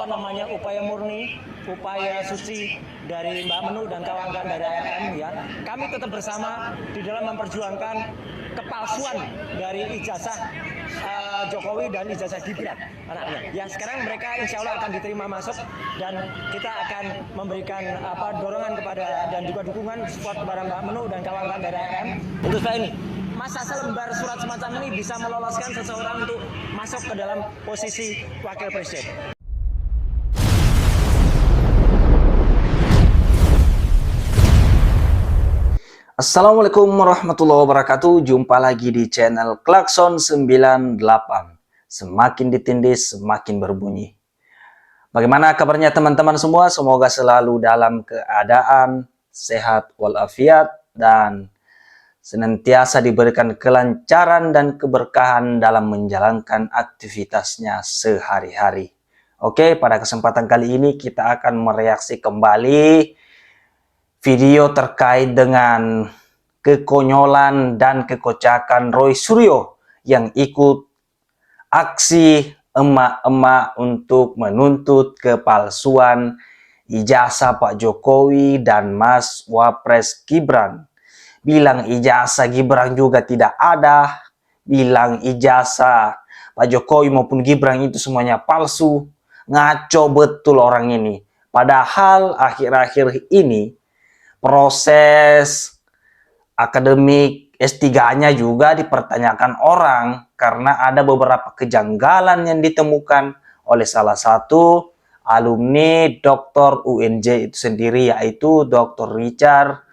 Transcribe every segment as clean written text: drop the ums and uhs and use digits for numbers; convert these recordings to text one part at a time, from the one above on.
upaya murni, upaya suci dari Mbak Menu dan kawan-kawan dari ARM ya. Kami tetap bersama di dalam memperjuangkan kepalsuan dari ijazah Jokowi dan ijazah Gibran anaknya. Ya sekarang mereka insya Allah akan diterima masuk dan kita akan memberikan dorongan kepada dan juga dukungan support kepada Mbak Menu dan kawan-kawan dari ARM untuk saya ini. Masa selembar surat semacam ini bisa meloloskan seseorang untuk masuk ke dalam posisi wakil presiden. Assalamualaikum warahmatullahi wabarakatuh. Jumpa lagi di channel Klakson 98. Semakin ditindis, semakin berbunyi. Bagaimana kabarnya teman-teman semua? Semoga selalu dalam keadaan sehat walafiat dan senantiasa diberikan kelancaran dan keberkahan dalam menjalankan aktivitasnya sehari-hari. Oke, pada kesempatan kali ini kita akan mereaksi kembali video terkait dengan kekonyolan dan kekocakan Roy Suryo yang ikut aksi emak-emak untuk menuntut kepalsuan ijazah Pak Jokowi dan Mas Wapres Gibran. Bilang ijazah Gibran juga tidak ada, bilang ijazah Pak Jokowi maupun Gibran itu semuanya palsu. Ngaco betul orang ini. Padahal akhir-akhir ini proses akademik S3-nya juga dipertanyakan orang karena ada beberapa kejanggalan yang ditemukan oleh salah satu alumni Dr. UNJ itu sendiri, yaitu Dr. Richard,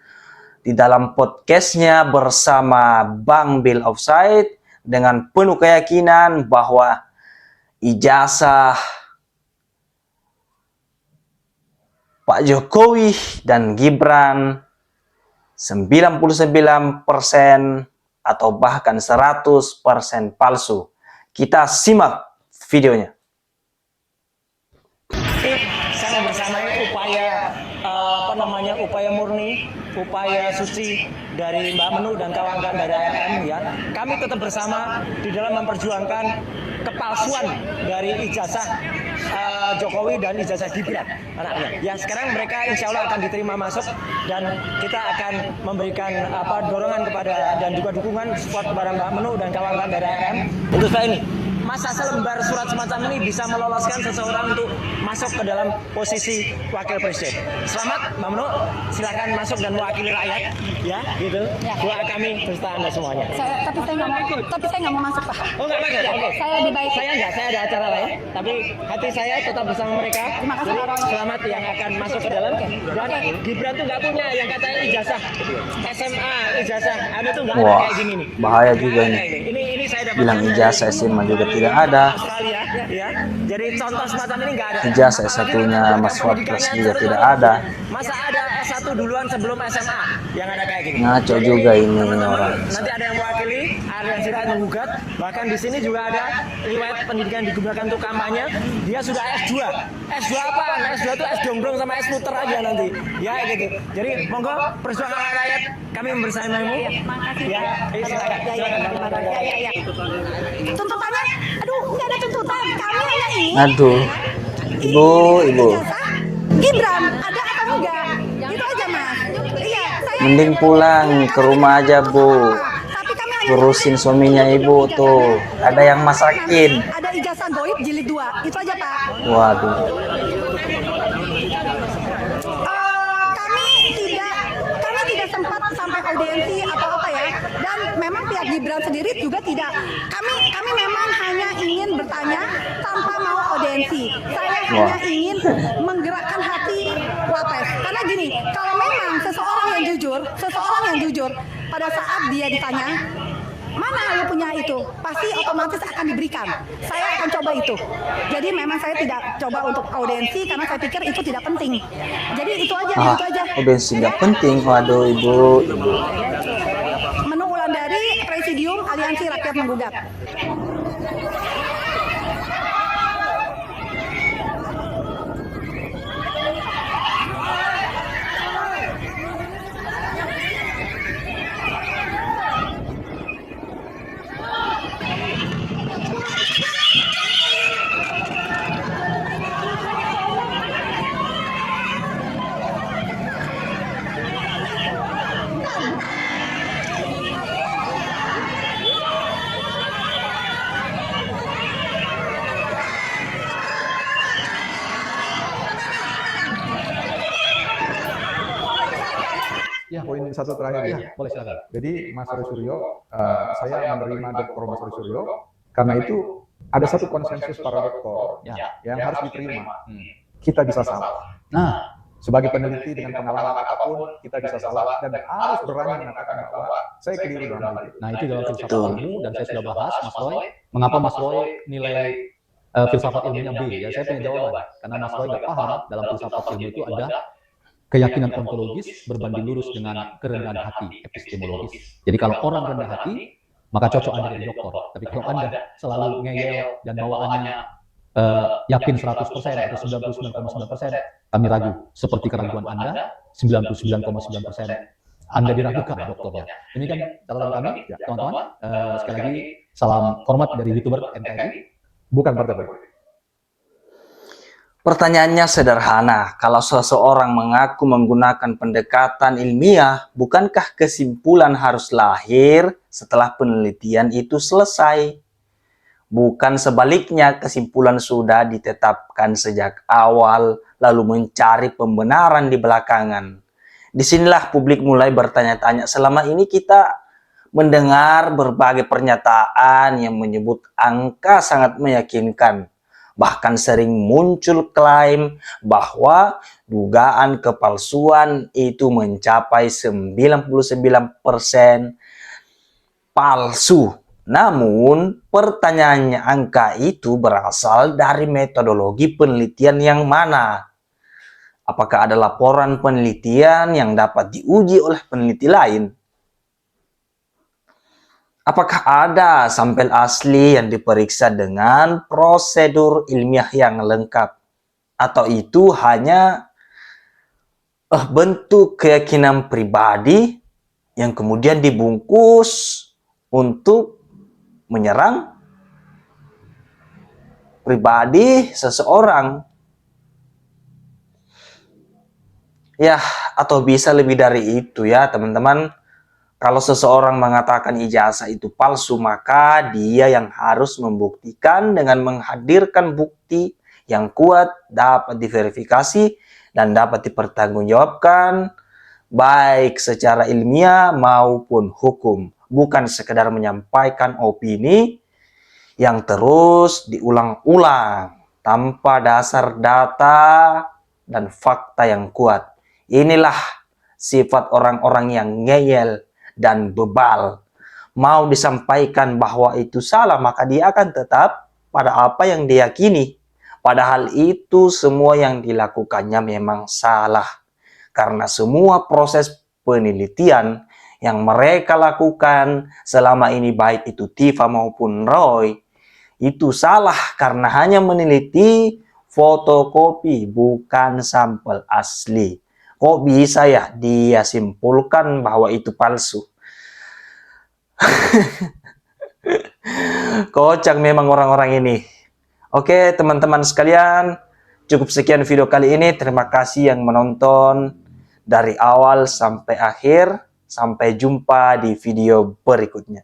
di dalam podcastnya bersama Bang Bill Offside dengan penuh keyakinan bahwa ijazah Pak Jokowi dan Gibran 99% atau bahkan 100% palsu. Kita simak videonya. Saya bersama upaya murni, upaya suci dari Mbak Menu dan kawan-kawan dari ARM ya. Kami tetap bersama di dalam memperjuangkan kepalsuan dari ijazah Jokowi dan ijazah Gibran anaknya. Ya sekarang mereka insya Allah akan diterima masuk dan kita akan memberikan dorongan kepada dan juga dukungan support kepada Mbak Menu dan kawan-kawan dari ARM untuk saya ini. Masa selembar surat semacam ini bisa meloloskan seseorang untuk masuk ke dalam posisi wakil presiden. Selamat Mbak Menu, silakan masuk dan mewakili rakyat, ya gitu. Ya. Doa kami beserta Anda semuanya. Tapi saya nggak mau masuk Pak. Oh nggak masuk? Oke. Saya lebih baik. Saya ada acara lain, tapi hati saya tetap bersama mereka. Terima kasih. Jadi, selamat yang akan masuk ke dalam. Dan Gibran tuh nggak punya yang katanya ijazah SMA, ijazah ada tuh nggak ada kayak gini nih. Bahaya juga ini. Ini saya dapat bilang ijazah SMA juga tidak ada. Australia, ya. Jadi contoh semacam ini nggak ada. Ijazah S1-nya Mas Wapres juga tidak ada. Masa ada S1 duluan sebelum SMA yang ada kayak gini. Ngaco juga ini orang. Nanti ada yang mewakili aliansi rakyat menggugat. Bahkan di sini juga ada riwayat pendidikan digunakan untuk kampanye. Dia sudah S2. S2 apa? S2 itu S dombrong sama S puter aja nanti. Ya gitu. Jadi monggo perjuangan rakyat kami bersamamu. Ya, silakan. Ya. Tuntutannya, aduh nggak ada tuntutan. Kami hanya ingin. Aduh, ibu. Gibran ada atau enggak? Itu aja Mas. Iya. Mending pulang ke rumah aja Bu. Tapi kami hanya Urusin suaminya ibu tuh. Ada yang masakin. ada ijazah goib jilid 2. Itu aja Pak. Waduh. Kami tidak sempat sampai audiensi atau apa ya. Dan memang pihak Gibran sendiri juga tidak. Kami memang hanya ingin bertanya tanpa mau audiensi. Saya hanya ingin menggerakkan hati Wapres. Karena gini, kalau memang seseorang yang jujur pada saat dia ditanya, mana lu punya itu, pasti otomatis akan diberikan. Saya akan coba itu. Jadi memang saya tidak coba untuk audiensi karena saya pikir itu tidak penting. Jadi itu aja. Audiensi nggak penting. Waduh ibu. Menu ulang dari Presidium Aliansi Rakyat Menggugat. satu terakhir ya. Boleh silakan. Jadi Mas Roy Suryo, saya menerima Dr. Mas Roy Suryo karena itu ada satu konsensus para dokter yang harus diterima. Kita bisa salah. Nah, Sebagai peneliti dengan pengalaman apapun, kita bisa salah dan harus berani mengatakan bahwa saya keliru dalam hal itu. nah itu dalam filsafat ilmu, dan saya sudah bahas, Mas Roy, mengapa Mas Roy nilai filsafat ilmunya B. Ya, saya punya jawaban. Karena Mas Roy nggak paham dalam filsafat ilmu itu ada keyakinan ontologis berbanding lurus dengan kerendahan hati epistemologis. Jadi kalau orang rendah hati, maka cocok Anda jadi dokter. Tapi kalau Anda selalu ngeyel dan bawaannya yakin 100% atau 99,9%, kami ragu. Seperti keraguan Anda, 99,9% Anda diragukan dokternya. Ini kan catatan kami, teman-teman. Sekali lagi, salam hormat dari YouTuber NKRI. Bukan partai politik. Pertanyaannya sederhana, kalau seseorang mengaku menggunakan pendekatan ilmiah, bukankah kesimpulan harus lahir setelah penelitian itu selesai? Bukan sebaliknya, kesimpulan sudah ditetapkan sejak awal, lalu mencari pembenaran di belakangan. Disinilah publik mulai bertanya-tanya, selama ini kita mendengar berbagai pernyataan yang menyebut angka sangat meyakinkan. Bahkan sering muncul klaim bahwa dugaan kepalsuan itu mencapai 99% palsu. Namun, pertanyaannya, angka itu berasal dari metodologi penelitian yang mana? Apakah ada laporan penelitian yang dapat diuji oleh peneliti lain? Apakah ada sampel asli yang diperiksa dengan prosedur ilmiah yang lengkap? Atau itu hanya bentuk keyakinan pribadi yang kemudian dibungkus untuk menyerang pribadi seseorang? Ya, atau bisa lebih dari itu ya teman-teman. Kalau seseorang mengatakan ijazah itu palsu, maka dia yang harus membuktikan dengan menghadirkan bukti yang kuat, dapat diverifikasi dan dapat dipertanggungjawabkan baik secara ilmiah maupun hukum. Bukan sekedar menyampaikan opini yang terus diulang-ulang tanpa dasar data dan fakta yang kuat. Inilah sifat orang-orang yang ngeyel dan bebal. Mau disampaikan bahwa itu salah, maka dia akan tetap pada apa yang diyakini. Padahal itu semua yang dilakukannya memang salah. Karena semua proses penelitian yang mereka lakukan selama ini, baik itu Tifa maupun Roy, itu salah karena hanya meneliti fotokopi, bukan sampel asli. Kok bisa ya dia simpulkan bahwa itu palsu? Kocak memang orang-orang ini. Oke teman-teman sekalian, cukup sekian video kali ini. Terima kasih yang menonton dari awal sampai akhir. Sampai jumpa di video berikutnya.